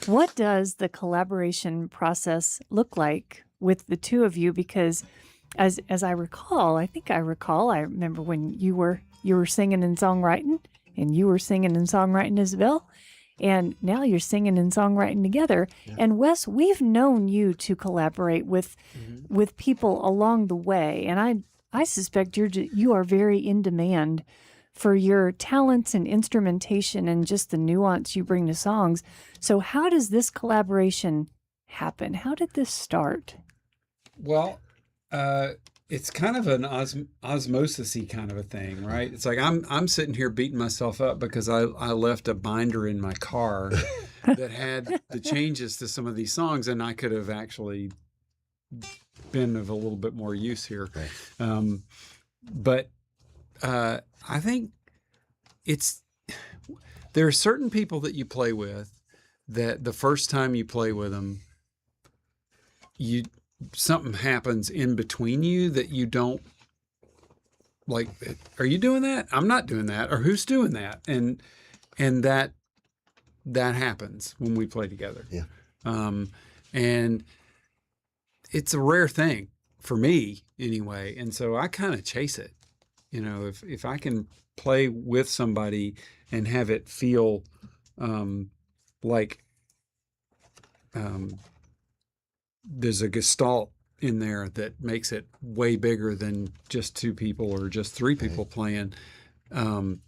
What does the collaboration process look like with the two of you? Because as I recall, I remember when you were singing and songwriting, and you were singing and songwriting, Isabel, and now you're singing and songwriting together. Yeah. And Wes, we've known you to collaborate with people along the way, and I suspect you are very in demand for your talents and instrumentation and just the nuance you bring to songs. So how does this collaboration happen? How did this start? Well, it's kind of an osmosis-y kind of a thing, right? It's like I'm sitting here beating myself up because I left a binder in my car that had the changes to some of these songs, and I could have actually been of a little bit more use here. Right. But I think there are certain people that you play with that the first time you play with them, something happens in between you that you don't like. Are you doing that? I'm not doing that. Or who's doing that? And that happens when we play together. Yeah. And it's a rare thing for me anyway. And so I kind of chase it. You know, if I can play with somebody and have it feel like there's a gestalt in there that makes it way bigger than just two people or just three people playing. I'm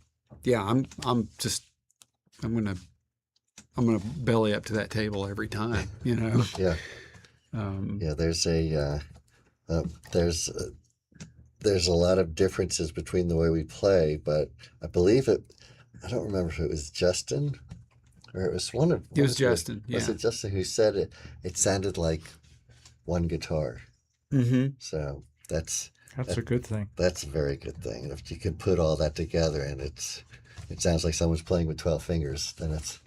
gonna belly up to that table every time. You know. Yeah. There's a lot of differences between the way we play, but I believe I don't remember if it was Justin or it was one of. It was Justin. Yeah. Was it Justin who said it? It sounded like one guitar. Mm-hmm. So that's a good thing. That's a very good thing. If you can put all that together and it sounds like someone's playing with 12 fingers, then that's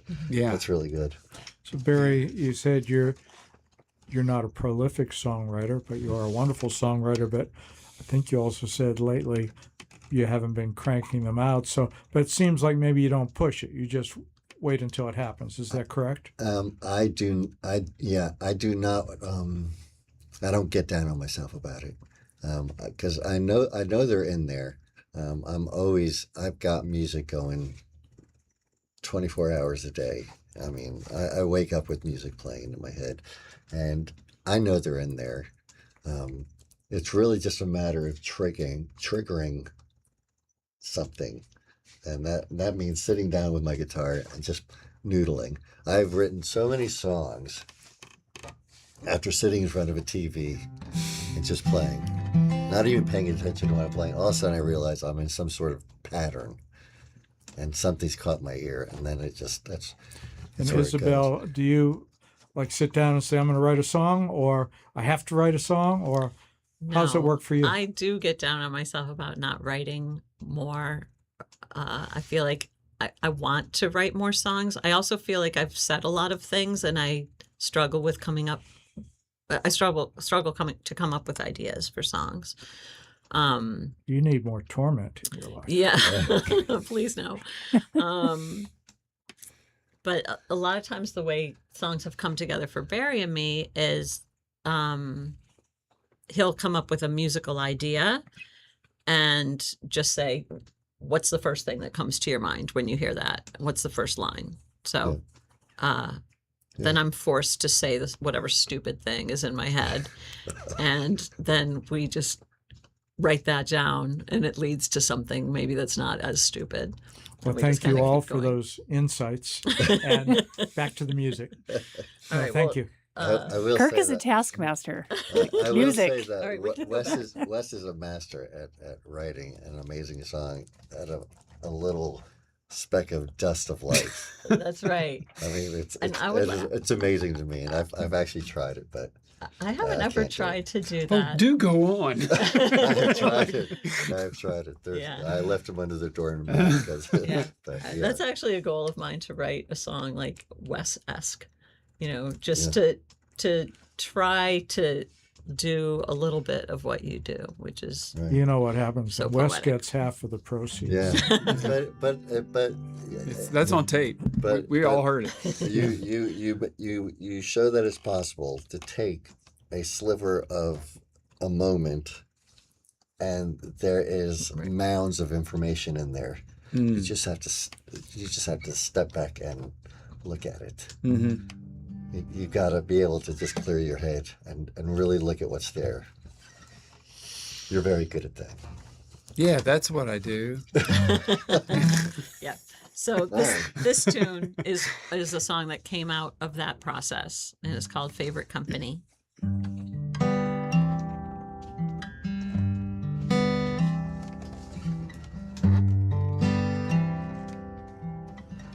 really good. So Barry, you said you're not a prolific songwriter, but you are a wonderful songwriter. But I think you also said lately you haven't been cranking them out. So, but it seems like maybe you don't push it. You just wait until it happens. Is that correct? I do not. I don't get down on myself about it because I know they're in there. I've got music going 24 hours a day. I mean, I wake up with music playing in my head, and I know they're in there. It's really just a matter of triggering something, and that means sitting down with my guitar and just noodling. I've written so many songs after sitting in front of a TV and just playing, not even paying attention to what I'm playing. All of a sudden, I realize I'm in some sort of pattern, and something's caught my ear, and then that's. And Isabel, do you like sit down and say, I'm going to write a song, or I have to write a song, or how does it work for you? I do get down on myself about not writing more. I feel like I want to write more songs. I also feel like I've said a lot of things, and I struggle with coming up. I struggle to come up with ideas for songs. You need more torment in your life. Yeah, please no. But a lot of times the way songs have come together for Barry and me is he'll come up with a musical idea and just say, what's the first thing that comes to your mind when you hear that? What's the first line? So then I'm forced to say this, whatever stupid thing is in my head. And then we just write that down, and it leads to something maybe that's not as stupid. Well, thank you all for those insights. And back to the music. All right, thank you. I will Kirk say is a that. taskmaster. I will Music. say that All right, we're gonna Wes is a master at writing an amazing song out of a little speck of dust of life. That's right. I mean, it's amazing to me, and I've actually tried it, but I haven't I ever can't do tried to do Oh, that. do go on. I have tried it. I've tried it. Yeah. I left him under the door in because. Yeah. But, yeah. That's actually a goal of mine, to write a song like Wes-esque, just Yeah. to try to do a little bit of what you do, which is Right. You know what happens? So Wes poetic. gets half of the proceeds. Yeah, but That's on tape. But- we all but- heard it. you show that it's possible to take a sliver of a moment, and there is mounds of information in there. You just have to step back and look at it. Mm-hmm. You got to be able to just clear your head and really look at what's there. You're very good at that. Yeah, that's what I do. yeah. So this tune is a song that came out of that process, and it's called Favorite Company.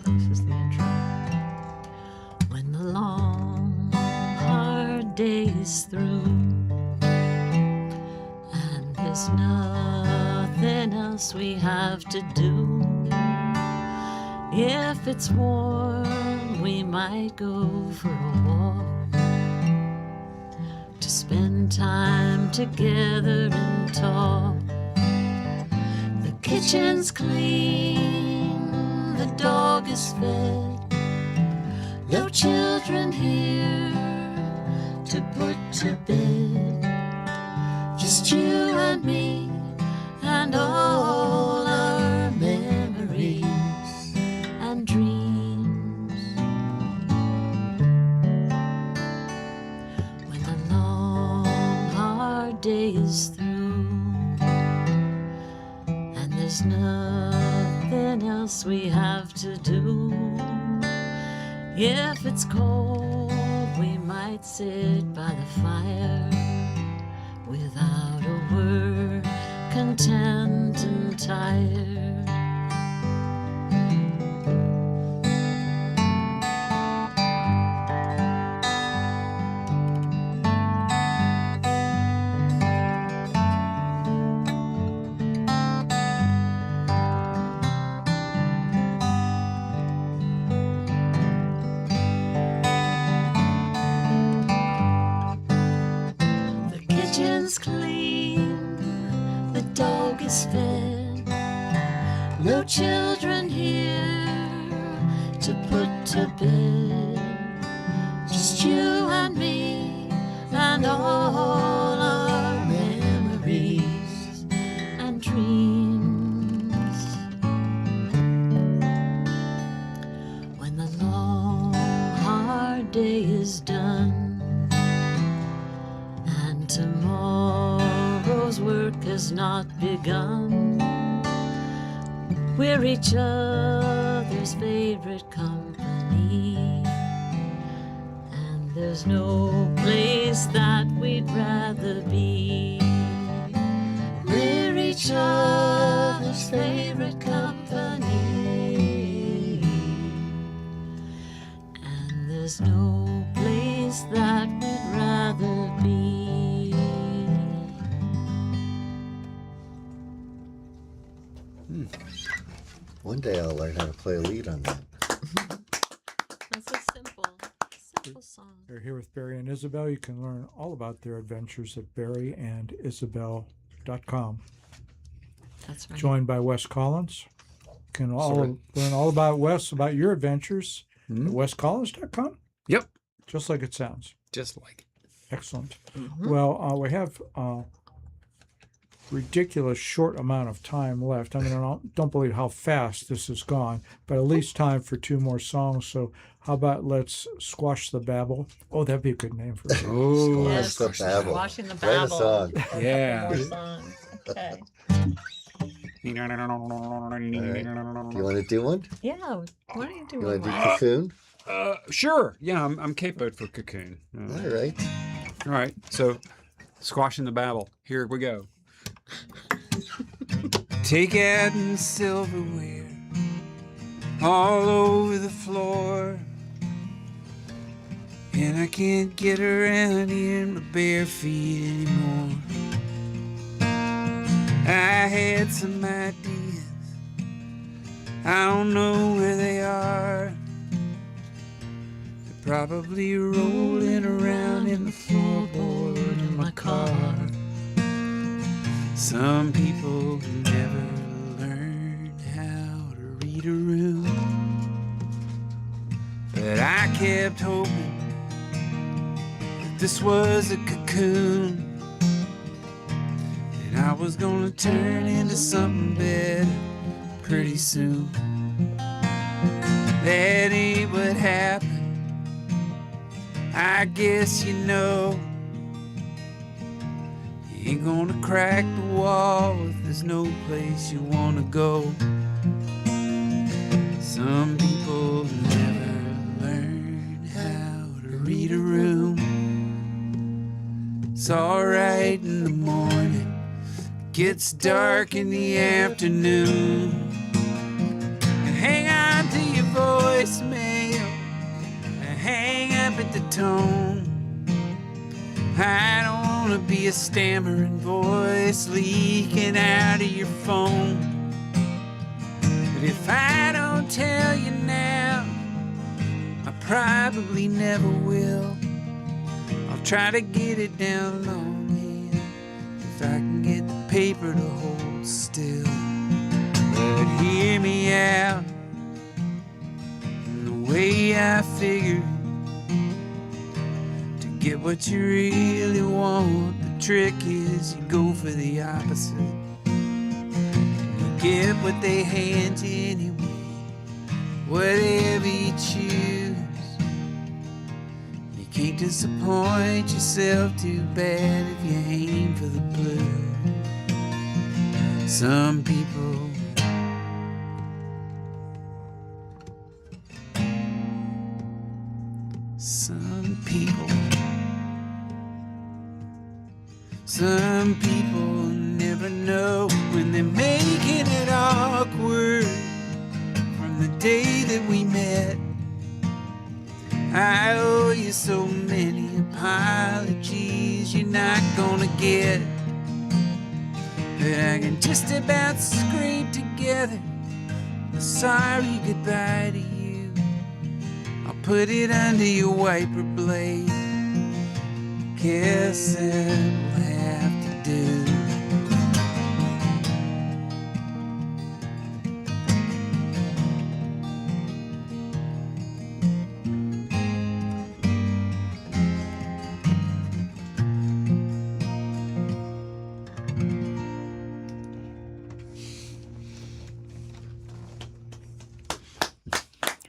This is the intro. When the long, hard day is through, and there's nothing else we have to do. If it's warm, we might go for a walk to spend time together and talk. The kitchen's clean, the dog is fed, no children here to put to bed. Just you and me and all our memories and dreams. When the long, hard day is through, and there's nothing else we have to do. If it's cold, we might sit by the fire without a word, content and tired. The kitchen's clean, the dog is fed, no children here to put to bed. Just you and me and all our memories and dreams. When the long, hard day is done, and tomorrow's work has not begun, we're each other's favorite company, and there's no place that we'd rather be. We're each other's favorite company, and there's no place that we'd rather be. One day I'll learn how to play a lead on that. That's a simple song. You're here with Barry and Isabel. You can learn all about their adventures at barryandisabel.com. That's right. Joined by Wes Collins. You can learn all about Wes, about your adventures at wescollins.com, Yep. just like it sounds. Just like it. Excellent. Well, we have a ridiculous short amount of time left. I mean, I don't believe how fast this has gone, but at least time for two more songs. So how about let's squash the babble? Oh, that'd be a good name for it. Oh, Yes, Squash the babble. Washing the Write a babble. song. yeah. More songs. Okay. All right. Do you want to do one? Yeah. Why don't you do You one? want to do Wes? Cocoon? Sure. Yeah, I'm capoed for Cocoon. All right. All right. So, squashing the babble. Here we go. Take out in silverware all over the floor, and I can't get around in my bare feet anymore. I had some ideas, I don't know where they are. They're probably rolling around in the floorboard in my car. Some people never learn how to read a room, but I kept hoping that this was a cocoon, and I was gonna turn into something better pretty soon. That ain't what happened, I guess you know. You ain't gonna crack the wall if there's no place you wanna go. Some people never learn how to read a room. It's alright in the morning, gets dark in the afternoon. And hang on to your voicemail and hang up at the tone. I don't wanna be a stammering voice leaking out of your phone. But if I don't tell you now, I probably never will. I'll try to get it down longhand if I can get the paper to hold still. But hear me out, in the way I figured, get what you really want. The trick is you go for the opposite. You get what they hand you anyway, whatever you choose. You can't disappoint yourself too bad if you aim for the blue. Some people Some people never know when they're making it awkward. From the day that we met, I owe you so many apologies you're not gonna get. But I can just about scrape together a sorry goodbye to you. I'll put it under your wiper blade. Guess that'll have to do.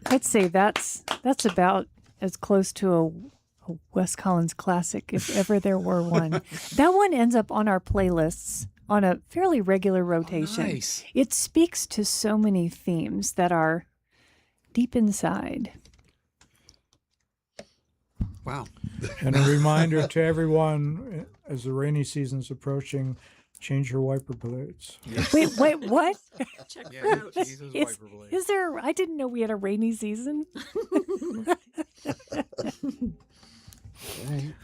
I'd say that's about as close to a Wes Collins classic, if ever there were one. That one ends up on our playlists on a fairly regular rotation. Nice. It speaks to so many themes that are deep inside. Wow. And a reminder to everyone, as the rainy season's approaching, change your wiper blades. Wait, what? Check Yeah, out. Jesus, wiper blade. Is there? I didn't know we had a rainy season.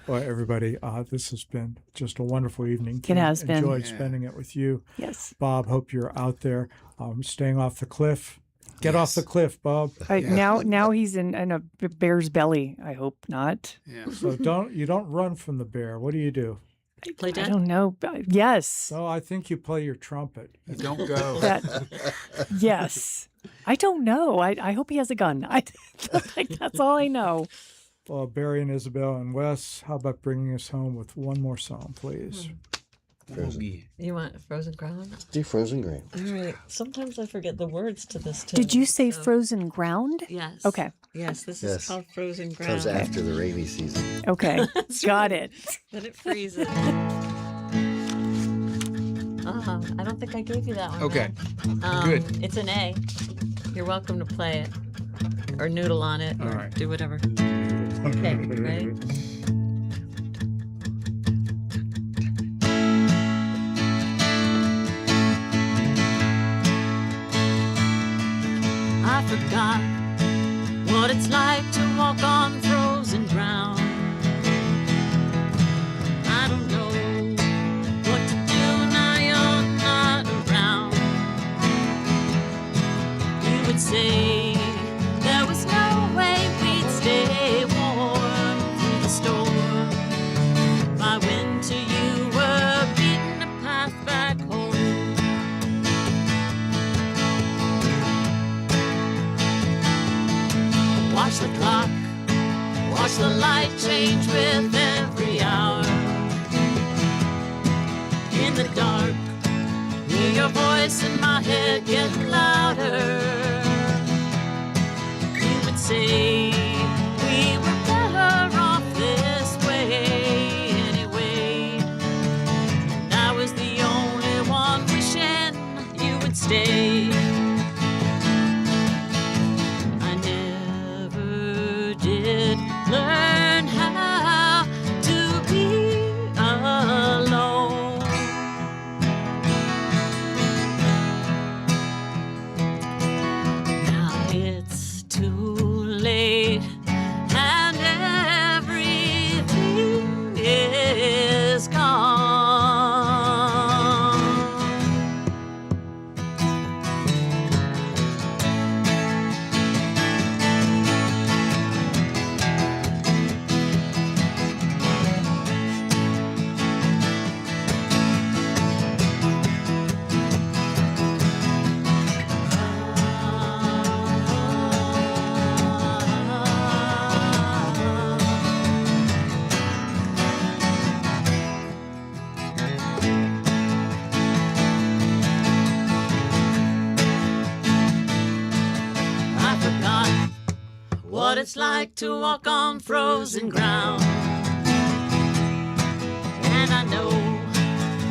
Well, everybody, this has been just a wonderful evening. It has been. Enjoyed Yeah. spending it with you. Yes. Bob, hope you're out there staying off the cliff. Get off the cliff, Bob. Now he's in a bear's belly. I hope not. Yeah. So you don't run from the bear. What do? Play I dead. don't know. Yes. So I think you play your trumpet. You don't go. Yes. I don't know. I hope he has a gun. That's all I know. Well, Barry and Isabel and Wes, how about bringing us home with one more song, please? Boogie. You want Frozen Ground? Do Frozen Grain. All right. Sometimes I forget the words to this too. Did you say frozen ground? Yes. Okay. Yes, this Yes. is called Frozen Ground. Comes after the rainy season. Okay. Got it. Then it freezes. I don't think I gave you that one. Okay. man. Good. It's an A. You're welcome to play it. or noodle on it, or right. do whatever. Okay, ready? I forgot what it's like to walk on frozen ground. I don't know what to do now you're not around. You would say there was no way we'd stay warm through the storm. By winter you were beating a path back home. Watch the clock, watch the light change with every hour. In the dark, hear your voice in my head getting louder. You would say we were better off this way anyway. And I was the only one wishing you would stay. Did learn how to be alone. Now it's too late and everything is gone. What it's like to walk on frozen ground. And I know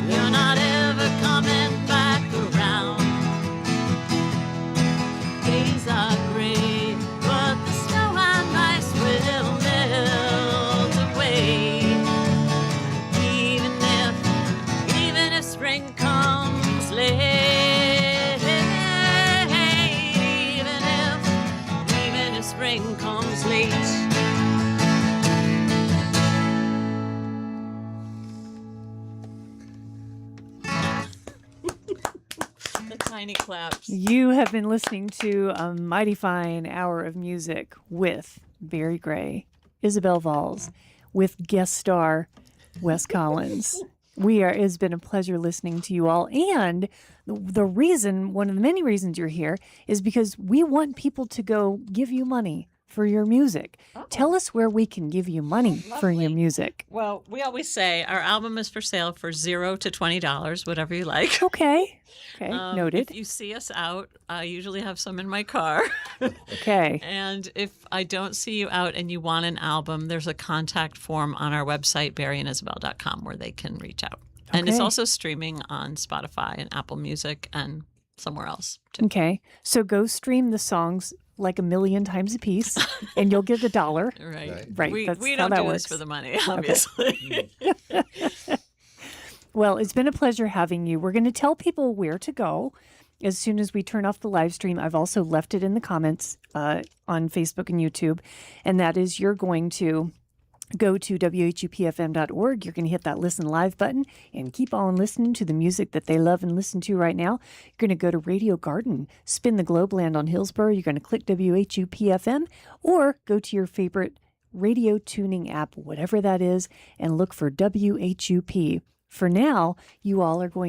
you're not ever coming back around. Days are gray, but the snow and ice will melt away. Even if spring comes late, even if spring comes late. The tiny claps. You have been listening to a mighty fine hour of music with Barry Gray, Isabel Valls, with guest star Wes Collins. It's been a pleasure listening to you all. And the reason, one of the many reasons you're here, is because we want people to go give you money for your music. Oh. Tell us where we can give you money for your music. Well, we always say our album is for sale for $0 to $20, whatever you like. Okay. Noted. If you see us out, I usually have some in my car. Okay. And if I don't see you out and you want an album, there's a contact form on our website, barryandisabel.com, where they can reach out. Okay. And it's also streaming on Spotify and Apple Music and somewhere else, too. Okay. So go stream the songs like 1 million times a piece, and you'll get $1. Right. We That's don't how that do works. this for the money, obviously. Okay. Well, it's been a pleasure having you. We're going to tell people where to go as soon as we turn off the live stream. I've also left it in the comments on Facebook and YouTube, and that is you're going to go to WHUPFM.org. You're going to hit that listen live button and keep on listening to the music that they love and listen to right now. You're going to go to Radio Garden, spin the globe, land on Hillsborough. You're going to click WHUPFM or go to your favorite radio tuning app, whatever that is, and look for WHUP. For now, you all are going